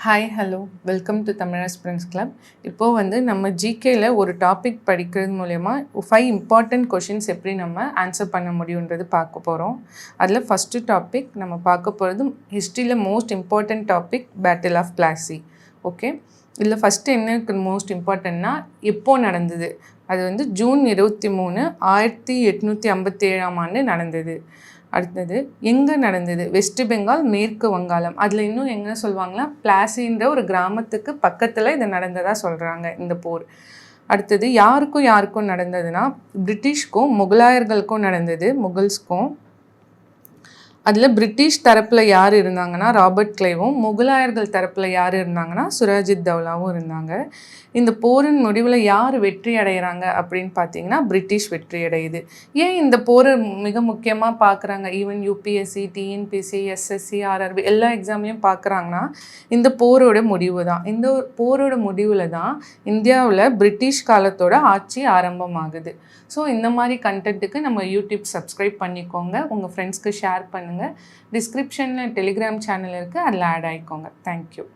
Hi hello welcome to Tamil aspirants club. இப்போது வந்து நம்ம ஜிகேயில் ஒரு டாபிக் படிக்கிறது மூலயமா 5 இம்பார்ட்டண்ட் கொஷின்ஸ் எப்படி நம்ம ஆன்சர் பண்ண முடியுன்றது பார்க்க போகிறோம். அதில் ஃபஸ்ட்டு டாபிக் நம்ம பார்க்க போகிறது ஹிஸ்ட்ரியில் most important topic battle of Plassey. Okay, இதில் ஃபஸ்ட்டு என்ன மோஸ்ட் இம்பார்ட்டன்னா எப்போது நடந்தது? அது வந்து ஜூன் 23, 1857 நடந்தது. அடுத்தது எங்கே நடந்தது? வெஸ்ட் பெங்கால், மேற்கு வங்காளம். அதில் இன்னும் எங்கே சொல்லுவாங்கன்னா பிளாசின்ற ஒரு கிராமத்துக்கு பக்கத்தில் இது நடந்ததாக சொல்கிறாங்க இந்த போர். அடுத்தது யாருக்கும் நடந்ததுன்னா பிரிட்டிஷ்க்கும் முகலாயர்களுக்கும் நடந்தது, முகல்ஸ்க்கும். அதில் பிரிட்டிஷ் தரப்பில் யார் இருந்தாங்கன்னா ராபர்ட் கிளைவும், முகலாயர்கள் தரப்பில் யார் இருந்தாங்கன்னா சுராஜித் தௌலாவும் இருந்தாங்க. இந்த போரின் முடிவில் யார் வெற்றி அடைகிறாங்க அப்படின்னு பார்த்தீங்கன்னா பிரிட்டிஷ் வெற்றி அடையுது. ஏன் இந்த போரை மிக முக்கியமாக பார்க்குறாங்க? Even UPSC, TNPSC, SSC, RRB எல்லா எக்ஸாம்லையும் பார்க்குறாங்கன்னா இந்த போரோட முடிவு தான். இந்த போரோட முடிவில் தான் இந்தியாவில் பிரிட்டிஷ் காலத்தோட ஆட்சி ஆரம்பமாகுது. ஸோ இந்த மாதிரி கண்டென்ட்டுக்கு நம்ம யூடியூப் சப்ஸ்கிரைப் பண்ணிக்கோங்க, உங்கள் ஃப்ரெண்ட்ஸ்க்கு ஷேர் பண்ணுங்கள். டிஸ்கிரிப்ஷனில் டெலிகிராம் சேனல் இருக்குது, அதில் ஆட் ஆகிக்கோங்க. தேங்க்யூ.